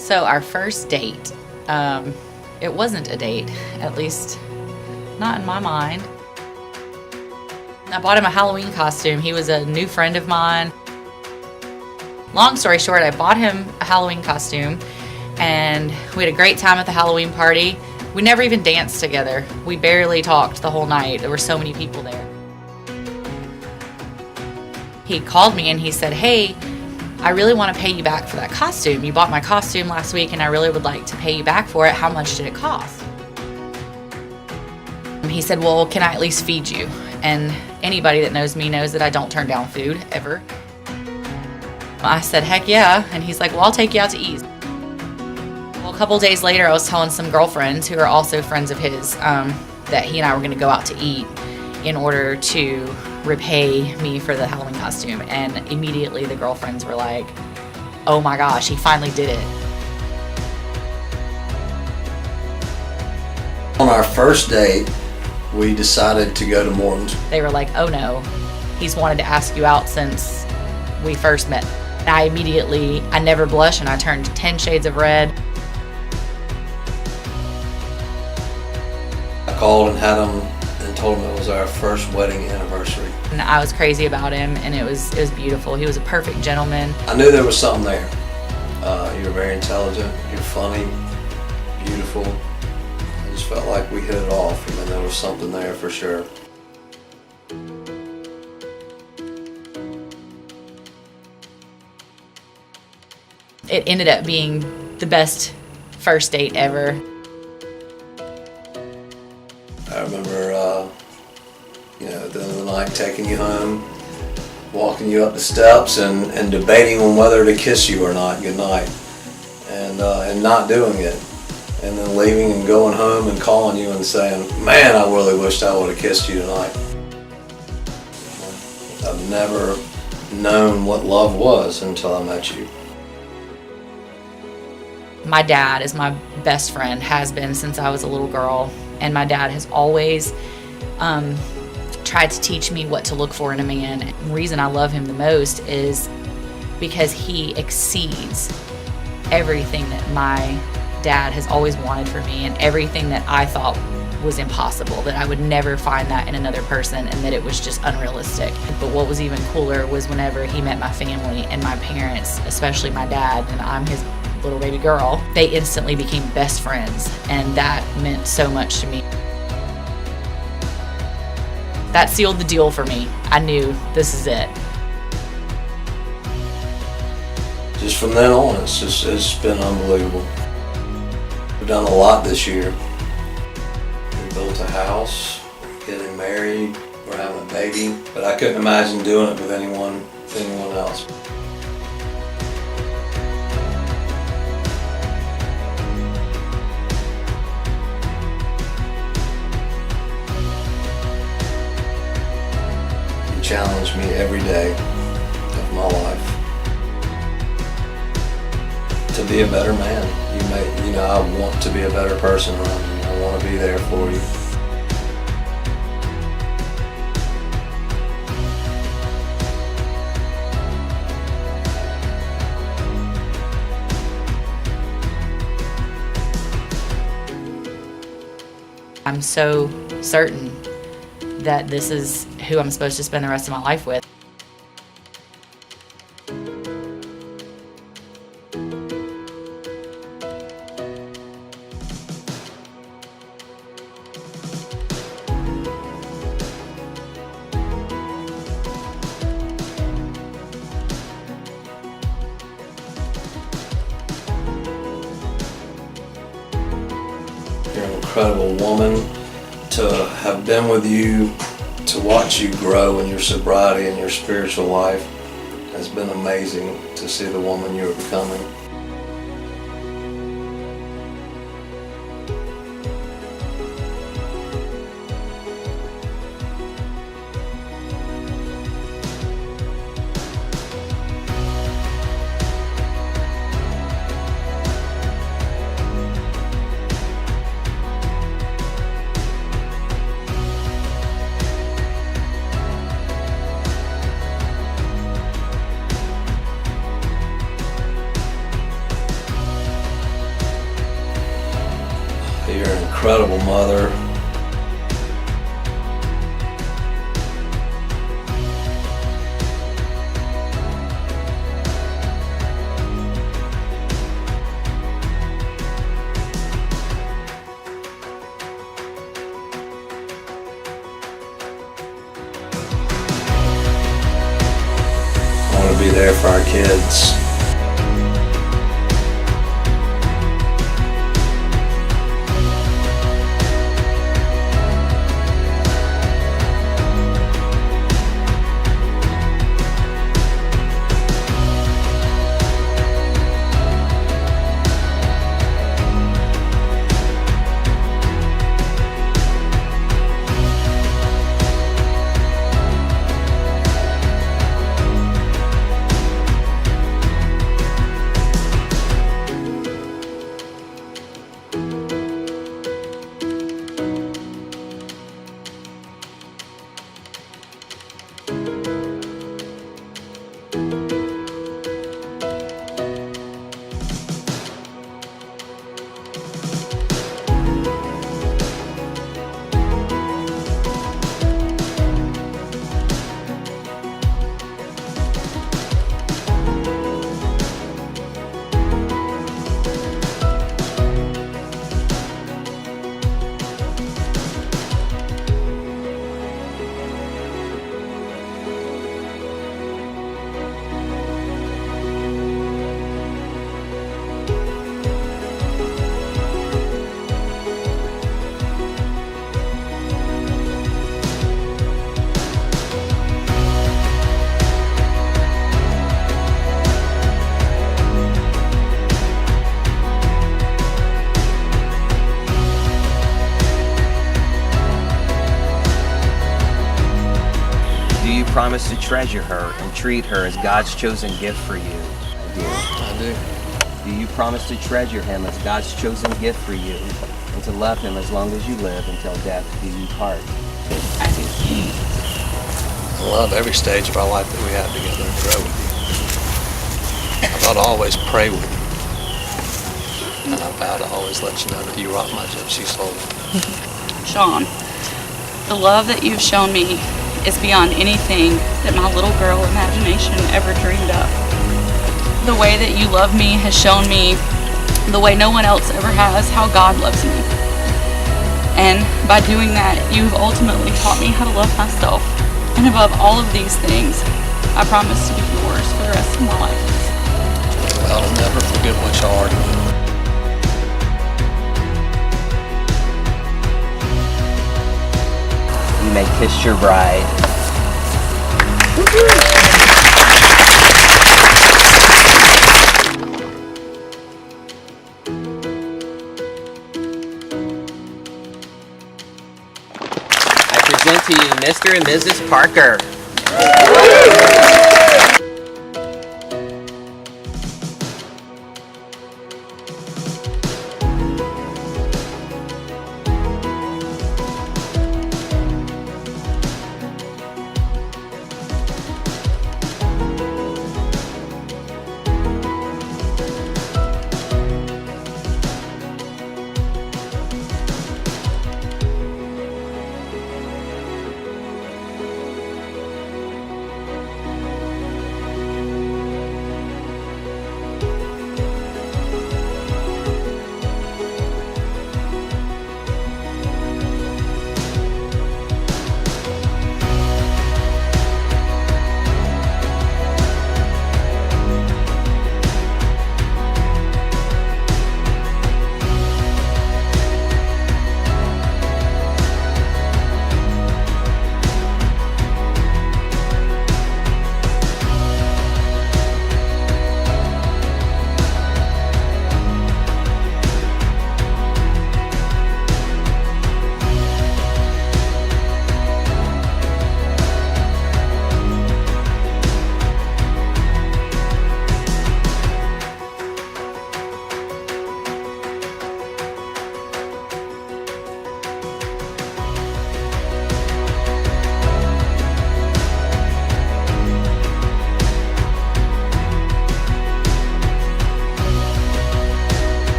So our first date, it wasn't a date, at least not in my mind. I bought him a Halloween costume. He was a new friend of mine. Long story short, I bought him a Halloween costume and we had a great time at the Halloween party. We never even danced together. We barely talked the whole night. There were so many people there. He called me and he said, "Hey, I really want to pay you back for that costume. You bought my costume last week and I really would like to pay you back for it. How much did it cost?" He said, "Well, can I at least feed you?" And anybody that knows me knows that I don't turn down food, ever. I said, "Heck yeah." And he's like, "Well, I'll take you out to eat." Well, a couple days later, I was telling some girlfriends who are also friends of his that he and I were going to go out to eat in order to repay me for the Halloween costume. And immediately the girlfriends were like, "Oh my gosh, he finally did it." On our first date, we decided to go to Morton's. They were like, "Oh no, he's wanted to ask you out since we first met." I never blushed and I turned 10 shades of red. I called and had him and told him it was our first wedding anniversary. And I was crazy about him and it was beautiful. He was a perfect gentleman. I knew there was something there. You're very intelligent, you're funny, beautiful. I just felt like we hit it off and there was something there for sure. It ended up being the best first date ever. I remember, at the end of the night taking you home, walking you up the steps and debating on whether to kiss you or not goodnight, and not doing it. And then leaving and going home and calling you and saying, "Man, I really wished I would have kissed you tonight." I've never known what love was until I met you. My dad is my best friend, has been since I was a little girl. And my dad has always tried to teach me what to look for in a man. The reason I love him the most is because he exceeds everything that my dad has always wanted for me and everything that I thought was impossible, that I would never find that in another person and that it was just unrealistic. But what was even cooler was whenever he met my family and my parents, especially my dad, and I'm his little baby girl, they instantly became best friends, and that meant so much to me. That sealed the deal for me. I knew this is it. Just from then on, it's been unbelievable. We've done a lot this year. We built a house, we're getting married, we're having a baby, but I couldn't imagine doing it with anyone else. Challenge me every day of my life to be a better man. I want to be a better person around you. I want to be there for you. I'm so certain that this is who I'm supposed to spend the rest of my life with. You're an incredible woman. To have been with you, to watch you grow in your sobriety and your spiritual life has been amazing, to see the woman you are becoming. incredible mother. I want to be there for our kids. Do you promise to treasure her and treat her as God's chosen gift for you? I do. Do you promise to treasure him as God's chosen gift for you and to love him as long as you live until death do you part? I do. I love every stage of our life that we have together and grow with you. I vow to always pray with you. And I vow to always let you know that you rock my gypsy soul. Shawn, the love that you've shown me is beyond anything that my little girl imagination ever dreamed of. The way that you love me has shown me the way no one else ever has how God loves me. And by doing that, you've ultimately taught me how to love myself. And above all of these things, I promise to be yours for the rest of my life. I'll never forget what you are to me. You may kiss your bride. I present to you Mr. and Mrs. Parker.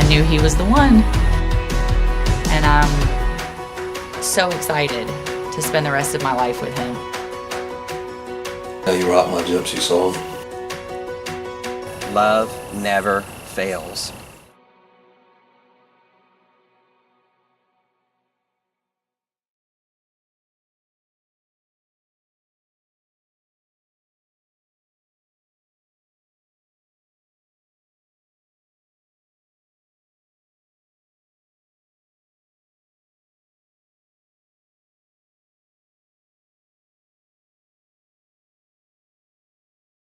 knew he was the one. And I'm so excited to spend the rest of my life with him. You rock my gypsy soul. Love never fails.